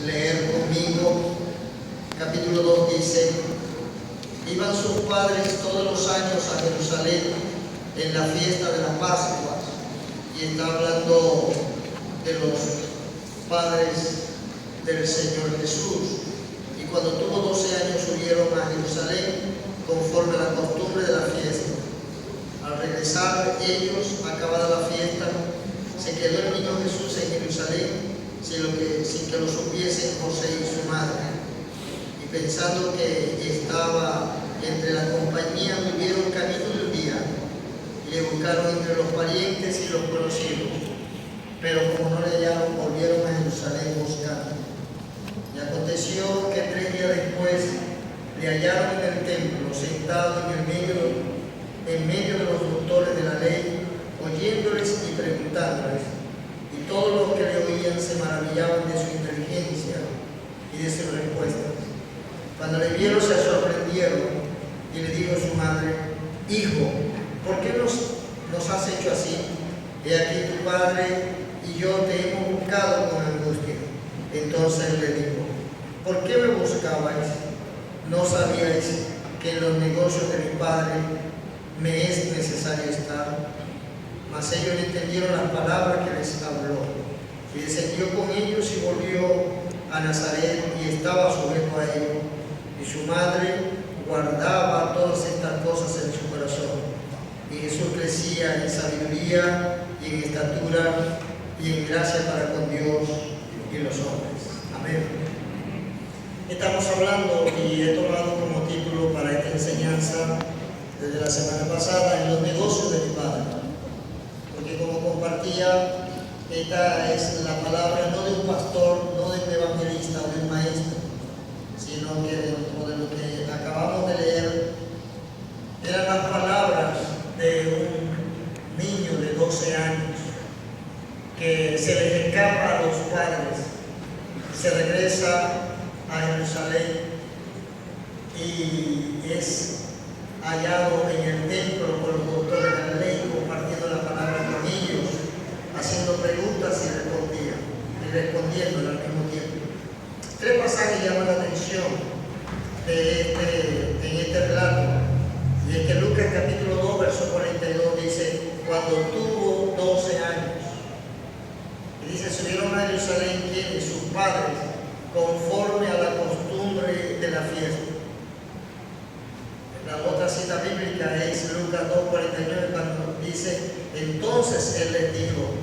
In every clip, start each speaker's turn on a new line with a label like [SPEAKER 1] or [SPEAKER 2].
[SPEAKER 1] leer conmigo. Capítulo 2 dice: iban sus padres todos los años a Jerusalén en la fiesta de la Pascua. Y está hablando de los padres del Señor Jesús. Y cuando tuvo 12 años subieron a Jerusalén conforme a la costumbre de la fiesta. Al regresar ellos, acabada la fiesta, se quedó el niño Jesús en Jerusalén sin que lo supiesen José y su madre. Y pensando que estaba entre la compañía, vivieron camino del día y le buscaron entre los parientes y los conocidos. Pero como no le hallaron, volvieron a Jerusalén buscando. Y aconteció que 3 días después le hallaron en el templo, sentado en medio de los doctores de la ley, oyéndoles y preguntándoles. Y todos los que le oían se maravillaban de su inteligencia y de sus respuestas. Cuando le vieron se sorprendieron y le dijo a su madre: Hijo, ¿por qué nos has hecho así? He aquí tu padre y yo te hemos buscado con angustia. Entonces le dijo: ¿por qué me buscabais? ¿No sabíais que en los negocios de mi padre me es necesario estar? Mas ellos no entendieron las palabras que les habló. Y descendió con ellos y volvió a Nazaret y estaba sujeto a ellos. Y su madre guardaba todas estas cosas en su corazón. Y Jesús crecía en sabiduría y en estatura y en gracia para con Dios y los hombres. Amén. Estamos hablando, y he tomado como título para esta enseñanza desde la semana pasada, en los negocios de mi Padre. Porque como compartía, esta es la palabra no de un pastor, no de un evangelista o de un maestro, sino que dentro de lo que acabamos de leer eran las palabras de un niño de 12 años que se les escapa a los padres, se regresa a Jerusalén y es hallado en el templo por los doctores de la ley, compartiendo la palabra con ellos, haciendo preguntas y respondiendo al mismo tiempo. 3 pasajes llaman la atención en este relato, y es que Lucas capítulo 2 verso 42 dice: cuando tuvo 12 años, y dice: subieron a Jerusalén quienes, sus padres, conforme a la costumbre de la fiesta. La otra cita bíblica es Lucas 2:49, cuando dice: entonces él les dijo: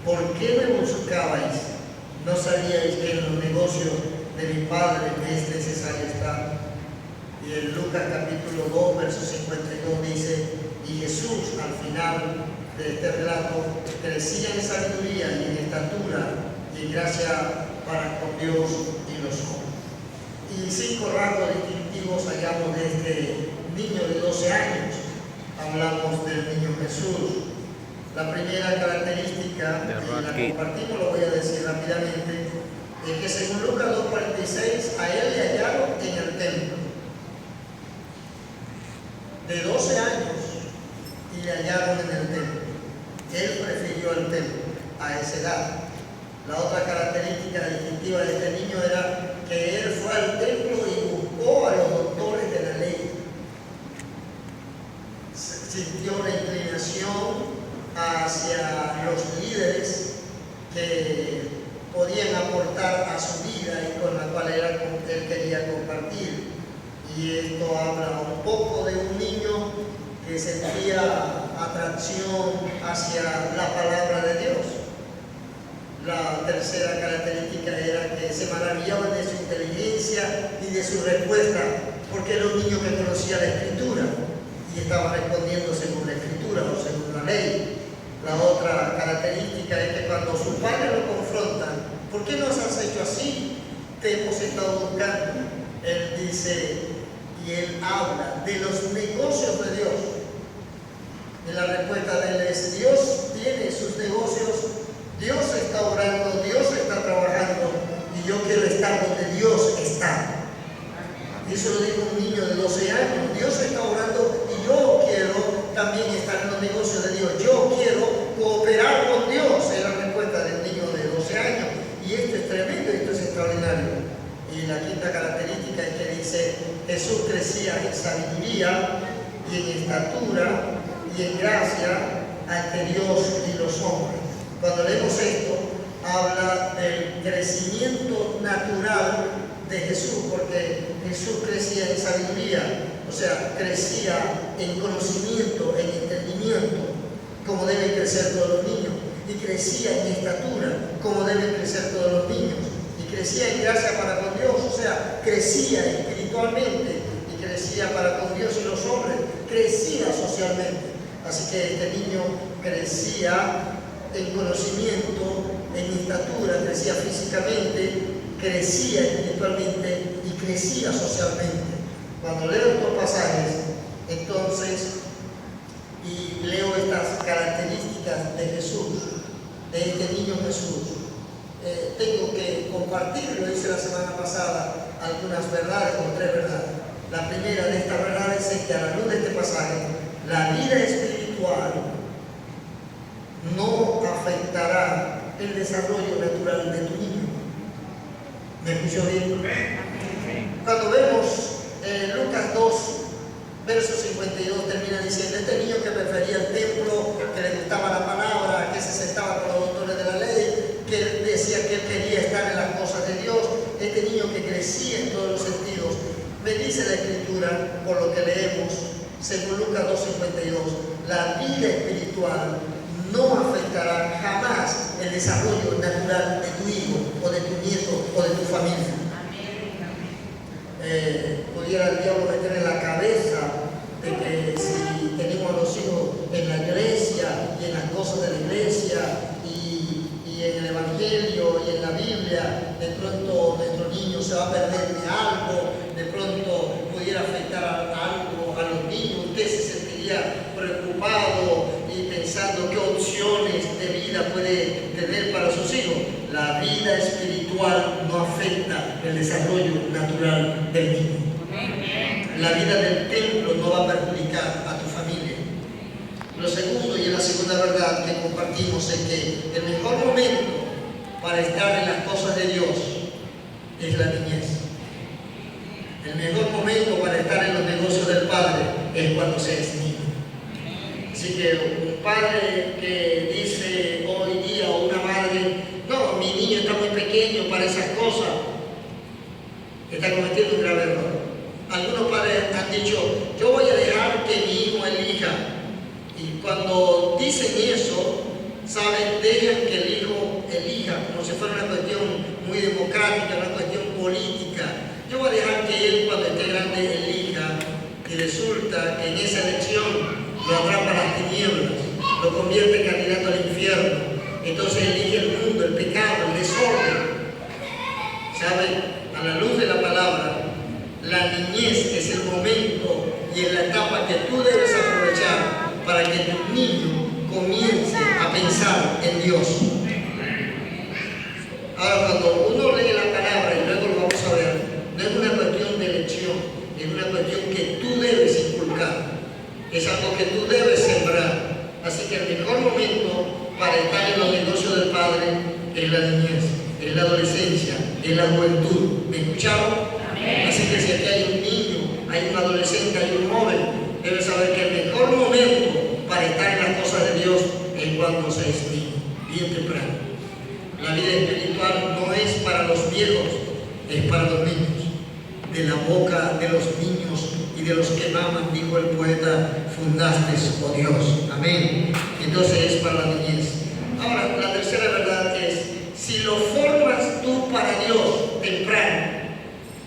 [SPEAKER 1] ¿por qué me buscabais? ¿No sabíais que en los negocios de mi padre me es necesario estar? Y en Lucas capítulo 2 verso 52 dice: y Jesús al final de este relato crecía en sabiduría y en estatura y en gracia para con Dios y los hombres. Y 5 rasgos distintivos hallamos de este niño de 12 años. Hablamos del niño Jesús. La primera característica, y la compartimos, lo voy a decir rápidamente, es que según Lucas 2:46, a él le hallaron en el templo. De 12 años y le hallaron en el templo. Él prefirió el templo a esa edad. La otra característica distintiva de este niño era que él fue al templo y buscó a los doctores de la ley. Sintió una inclinación hacia los líderes que podían aportar a su vida y con la cual él quería compartir. Y esto habla un poco de un niño que sentía atracción hacia la palabra de Dios. La tercera característica era que se maravillaban de su inteligencia y de su respuesta, porque era un niño que conocía la Escritura y estaba respondiendo según la Escritura o según la ley. La otra característica es que cuando sus padres lo confrontan: ¿por qué nos has hecho así? Te hemos estado buscando. Él dice, y él habla de los negocios de Dios. Y la respuesta de él es: Dios tiene sus negocios, Dios está obrando, Dios está trabajando, y yo quiero estar donde Dios está. Y eso lo dijo un niño de 12 años. Dios está obrando y yo quiero también estar en los negocios de Dios. Yo quiero cooperar con Dios. Es la respuesta del niño de 12 años. Y esto es tremendo, esto es extraordinario. Y la quinta característica es que dice, Jesús crecía en sabiduría y en estatura y en gracia ante Dios y los hombres. Cuando leemos esto, habla del crecimiento natural de Jesús, porque Jesús crecía en sabiduría, o sea, crecía en conocimiento, en entendimiento, como deben crecer todos los niños, y crecía en estatura, como deben crecer todos los niños, y crecía en gracia para con Dios, o sea, crecía espiritualmente, y crecía para con Dios y los hombres, crecía socialmente. Así que este niño crecía en conocimiento, en estatura, crecía físicamente, crecía espiritualmente y crecía socialmente. Cuando leo estos pasajes, entonces, y leo estas características de Jesús, de este niño Jesús, tengo que compartir, lo hice la semana pasada, algunas verdades o 3 verdades. La primera de estas verdades es que a la luz de este pasaje, la vida espiritual no afectará el desarrollo natural de tu niño. ¿Me escuchó bien? Cuando vemos Lucas 2, verso 52, termina diciendo, este niño que prefería el templo, que le gustaba la palabra, que se sentaba con los doctores de la ley, que decía que él quería estar en las cosas de Dios, este niño que crecía en todos los sentidos, me dice la Escritura, por lo que leemos, según Lucas 2:52, la vida espiritual no afectará jamás el desarrollo natural de tu hijo, o de tu nieto, o de tu familia. Pudiera el diablo meter en la cabeza de que si tenemos a los hijos en la iglesia y en las cosas de la iglesia y en el Evangelio y en la Biblia, de pronto nuestro niño se va a perder de algo, de pronto pudiera afectar algo a los niños, usted se sentiría preocupado y pensando qué opciones de vida puede tener para sus hijos. La vida espiritual no afecta el desarrollo natural del niño. La vida del templo no va a perjudicar a tu familia. Lo segundo, y es la segunda verdad que compartimos, es que el mejor momento para estar en las cosas de Dios es la niñez. El mejor momento para estar en los negocios del Padre es cuando se es niño. Así que un padre que dice hoy día, o una madre, no, mi niño está muy pequeño para esas cosas, está cometiendo un grave error. Algunos padres han dicho, yo voy a dejar que mi hijo elija. Y cuando dicen eso, ¿saben? Dejan que el hijo elija, como si fuera una cuestión muy democrática, una cuestión política. Yo voy a dejar que él, cuando esté grande, elija, y resulta que en esa elección lo atrapa las tinieblas, lo convierte en candidato al infierno. Entonces elige el mundo, el pecado, el desorden. ¿Saben? A la luz de la palabra, la niñez es el momento y es la etapa que tú debes aprovechar para que tu niño comience a pensar en Dios. Ahora, cuando uno lee la palabra, y luego lo vamos a ver, no es una cuestión de elección, es una cuestión que tú debes inculcar, es algo que tú debes sembrar. Así que el mejor momento para estar en los negocios del Padre es la niñez, es la adolescencia, es la juventud. ¿Me escucharon? Amén. Así que si aquí hay un niño, hay un adolescente, hay un joven, debe saber que el mejor momento para estar en las cosas de Dios es cuando se es niño, bien temprano. La vida espiritual no es para los viejos, es para los niños. De la boca de los niños y de los que maman, dijo el poeta, fundaste, oh Dios. Amén. Entonces es para la niñez. Ahora, la tercera verdad es, si lo formas tú para Dios temprano,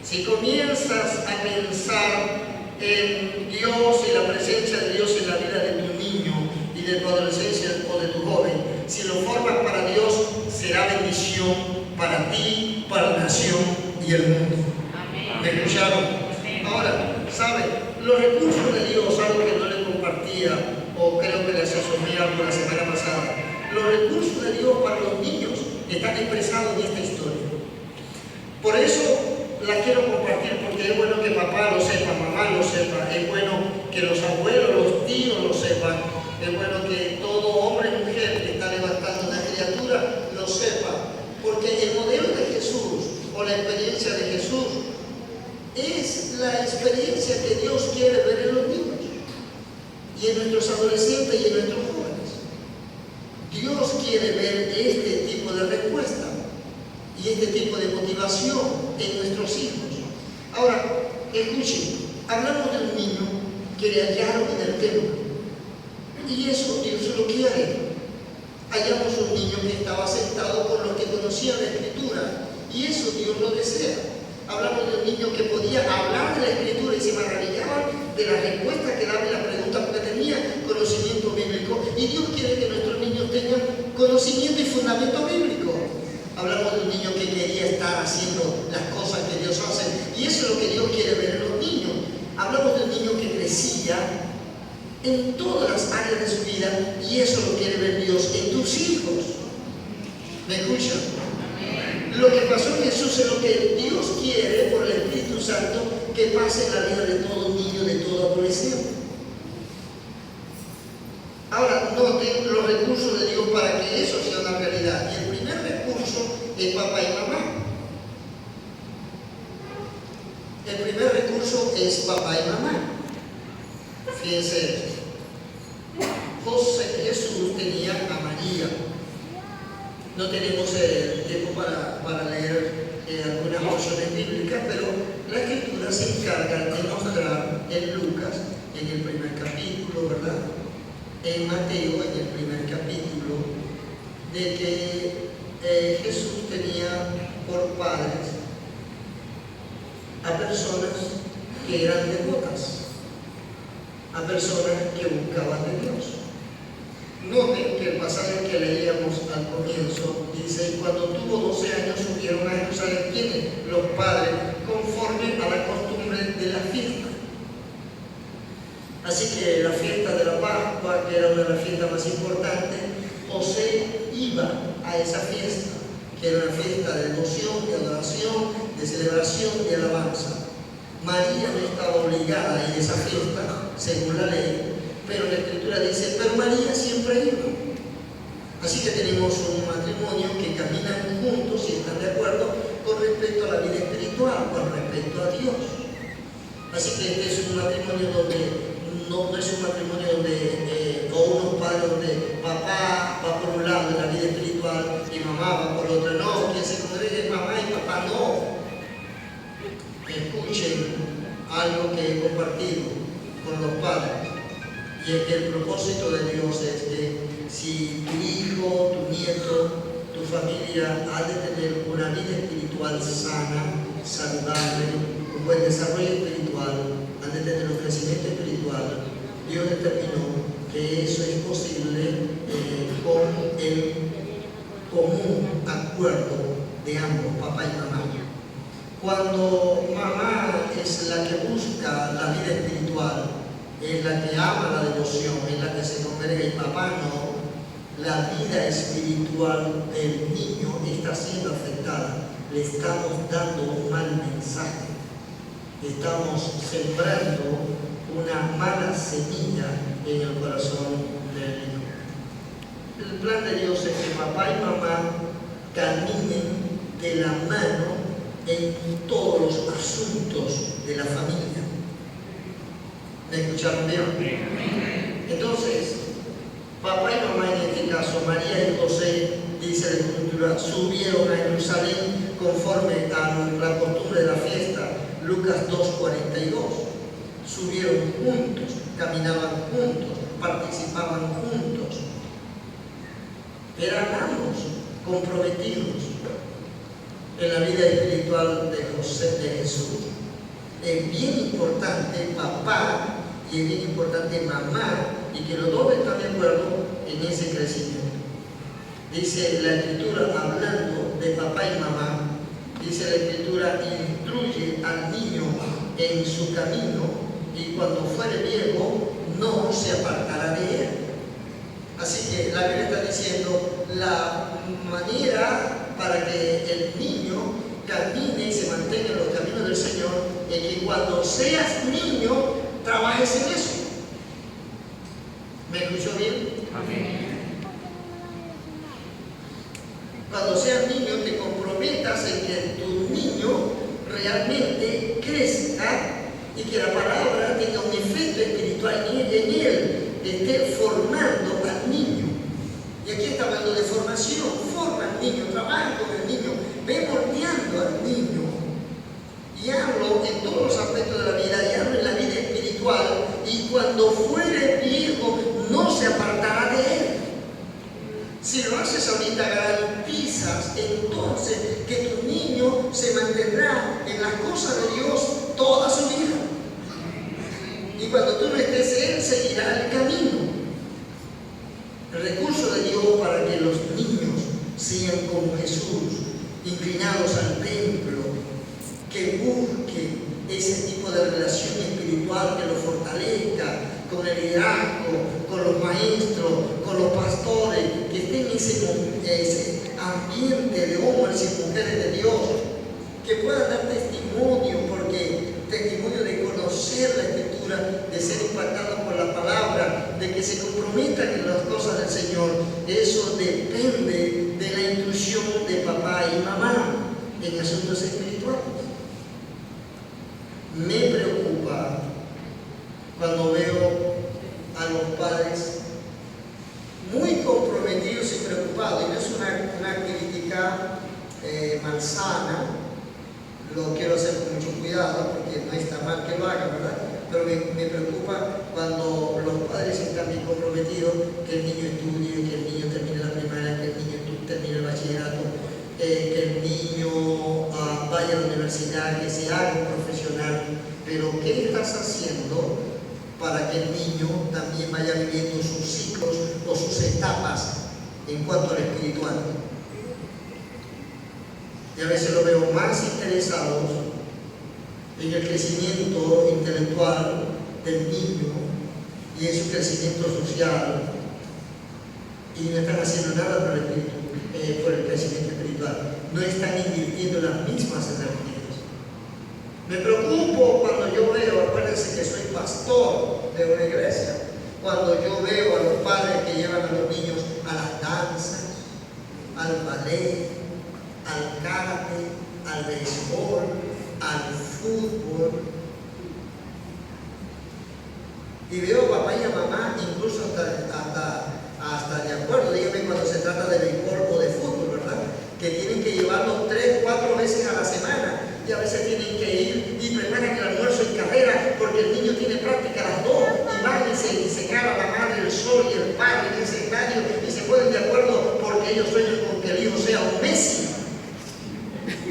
[SPEAKER 1] si comienzas a pensar en Dios y la presencia de Dios en la vida de tu niño y de tu adolescencia o de tu joven, si lo formas para Dios, será bendición para ti, para la nación y el mundo. Amén. ¿Me escucharon? Amén. Ahora, ¿saben? Los recursos de Dios, algo que no les compartía, o creo que les asomé algo la semana pasada, los recursos de Dios para los niños están expresados en esta historia. Por eso la quiero compartir, porque es bueno que papá lo sepa, mamá lo sepa, es bueno que los abuelos, los tíos lo sepan, es bueno que todo hombre y mujer que está levantando una criatura lo sepa, porque el modelo de Jesús o la experiencia experiencia de Jesús es la experiencia que Dios quiere ver en los niños y en nuestros adolescentes y en nuestros jóvenes. Dios quiere ver este tipo de respuesta y este tipo de motivación en nuestros hijos. Ahora, escuchen, hablamos de un niño que le hallaron en el templo, y eso Dios lo quiere. Hallamos un niño que estaba sentado con los que conocían la Escritura, y eso Dios lo desea. Hablamos de un niño que podía hablar de la Escritura y se maravillaban de la respuesta que daba en la pregunta porque tenía conocimiento bíblico, y Dios quiere que nuestros niños tengan conocimiento y fundamento bíblico. Hablamos de un niño que quería estar haciendo las cosas que Dios hace, y eso es lo que Dios quiere ver en los niños. Hablamos de un niño que crecía en todas las áreas de su vida, y eso lo quiere ver Dios en tus hijos. ¿Me escuchan? Lo que pasó en Jesús es lo que Dios quiere por el Espíritu Santo que pase en la vida de todo niño, de todo adolescente. Ahora, noten los recursos de Dios para que eso sea una realidad. Y el primer recurso es papá y mamá. El primer recurso es papá y mamá. Fíjense esto. Jesús tenía a María. No tenemos tiempo para leer algunas porciones bíblicas, pero la Escritura se encarga de mostrar en Lucas, en el primer capítulo, ¿verdad? En Mateo, en el primer capítulo, de que Jesús tenía por padres a personas que eran devotas, a personas que buscaban de Dios. Noten que el pasaje que leíamos al comienzo dice: cuando tuvo 12 años subieron a Jerusalén, ¿quiénes? Los padres, conforme a la costumbre de la fiesta. Así que la fiesta de la Pascua, que era una de las fiestas más importantes, José iba a esa fiesta, que era una fiesta de devoción, de adoración, de celebración, de alabanza. María no estaba obligada a ir a esa fiesta, según la ley, pero la Escritura dice, pero María siempre iba. Así que tenemos un matrimonio que caminan juntos y están de acuerdo con respecto a la vida espiritual, con respecto a Dios. Así que este es un matrimonio donde no es un matrimonio donde, o unos padres donde papá va por un lado de la vida espiritual y mamá va por otro. No, quien se congregue es mamá y papá, no. Escuchen algo que he compartido con los padres, y es que el propósito de Dios es que si tu hijo, tu nieto, tu familia ha de tener una vida espiritual sana, saludable, un buen desarrollo espiritual, han de tener un crecimiento espiritual, Dios determinó que eso es posible con el común acuerdo de ambos, papá y mamá. Cuando mamá es la que busca la vida espiritual, es la que ama la devoción, es la que se congrega, y papá no, la vida espiritual del niño está siendo afectada. Le estamos dando un mal mensaje, estamos sembrando una mala semilla en el corazón del hijo. El plan de Dios es que papá y mamá caminen de la mano en todos los asuntos de la familia. ¿Me escucharon bien? Entonces, papá y mamá, en este caso María y José, dice la Escritura, subieron a Jerusalén conforme a la costumbre de la fiesta, Lucas 2:42. Subieron juntos, caminaban juntos, participaban juntos. Eran ambos comprometidos en la vida espiritual de José, de Jesús. Es bien importante papá y es bien importante mamá, y que los dos están de acuerdo en ese crecimiento. Dice la Escritura, hablando de papá y mamá, dice la Escritura, instruye al niño en su camino, y cuando fuere viejo no se apartará de él. Así que la Biblia está diciendo la manera para que el niño camine y se mantenga en los caminos del Señor, es que cuando seas niño trabajes en eso. ¿Me escuchó bien?
[SPEAKER 2] Amén.
[SPEAKER 1] Cuando seas niño te comprometas en que tu niño y que la palabra tenga un efecto espiritual en él, esté formando al niño. Y aquí está hablando de formación, forma al niño, trabaja con el niño, ve moldeando al niño. Y hablo en todos los aspectos de la vida, y hablo en la vida espiritual, y cuando fuere viejo no se apartará de él. Si lo haces ahorita, garantizas entonces que tu niño se mantendrá en las cosas de Dios toda su vida. Y cuando tú no estés, él seguirá el camino. El recurso de Dios para que los niños sean como Jesús, inclinados al templo, que busquen ese tipo de relación espiritual que los fortalezca con el liderazgo, con los maestros, con los pastores, que estén en ese ambiente de hombres y mujeres de Dios, que puedan dar testimonio, porque testimonio de conocer la Escritura, de ser impactados por la palabra, de que se comprometan en las cosas del Señor. Eso depende de la instrucción de papá y mamá en asuntos espirituales. Me preocupa cuando veo a los padres muy comprometidos y preocupados, y no es una crítica malsana, lo quiero hacer con mucho cuidado porque no está mal que lo hagan, ¿verdad? Pero me preocupa cuando los padres están bien comprometidos, que el niño estudie, que el niño termine la primaria, que el niño termine el bachillerato, que el niño vaya a la universidad, que se haga un profesional. Pero ¿qué estás haciendo para que el niño también vaya viviendo sus ciclos o sus etapas en cuanto al espiritual? Y a veces lo veo más interesados en el crecimiento intelectual del niño y en su crecimiento social, y no están haciendo nada por el crecimiento espiritual. No están invirtiendo las mismas energías. Me preocupo cuando yo veo, acuérdense que soy pastor de una iglesia, cuando yo veo a los padres que llevan a los niños a las danzas, al ballet, al karate, al béisbol, al fútbol. Y veo a papá y a mamá, incluso hasta de acuerdo, dígame, cuando se trata de béisbol o de fútbol, ¿verdad? Que tienen que llevarlos 3, 4 veces a la semana, y a veces tienen que ir y preparan el almuerzo en carrera porque el niño tiene práctica a las 2, y van y se caga la madre, el sol y el padre en ese estadio, y se ponen de acuerdo porque ellos sueñan con que el hijo sea un Messi,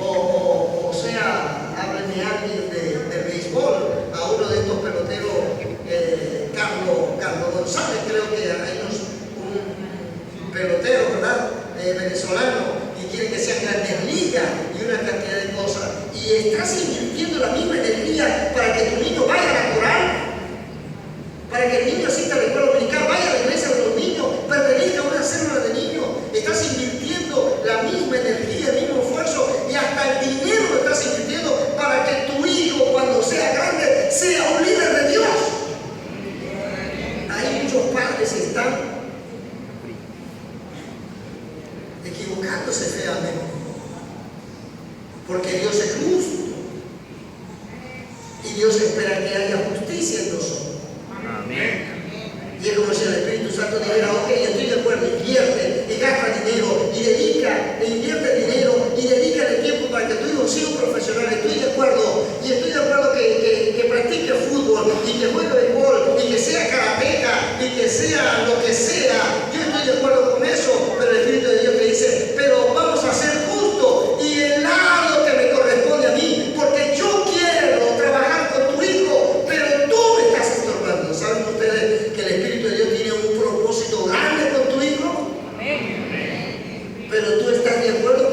[SPEAKER 1] o sea, háblenme alguien del béisbol, a uno de estos peloteros, Carlos González, creo que hay un pelotero, ¿verdad? Venezolano, y quieren que sean grandes ligas y una cantidad de cosas, y estás invirtiendo la misma energía para que tu niño vaya a la coral, para que el niño asista a la escuela dominical, vaya a la iglesia de los niños, pertenezca a una célula de niños. Estás invirtiendo la misma energía, el mismo esfuerzo, y hasta el dinero lo estás invirtiendo para que tu hijo, cuando sea grande, sea un líder de Dios. Hay muchos padres que están equivocándose feamente, porque Dios es justo y Dios espera que haya justicia en nosotros. Amén. Y es como si el Espíritu Santo dijera: ok, estoy de acuerdo, invierte y gasta dinero y invierte dinero y dedica el tiempo para que tu hijo sea un profesional. Estoy de acuerdo, y estoy de acuerdo que practique fútbol y que juegue béisbol y que sea karateca y que sea lo que sea. Yo estoy de acuerdo con eso, pero el Espíritu de Dios te dice: pero vamos a ser justos y el lado que me corresponde a mí, porque yo quiero trabajar con tu hijo, pero tú me estás estorbando. ¿Saben ustedes que el Espíritu de Dios tiene un propósito grande con tu hijo? Pero tú estás de acuerdo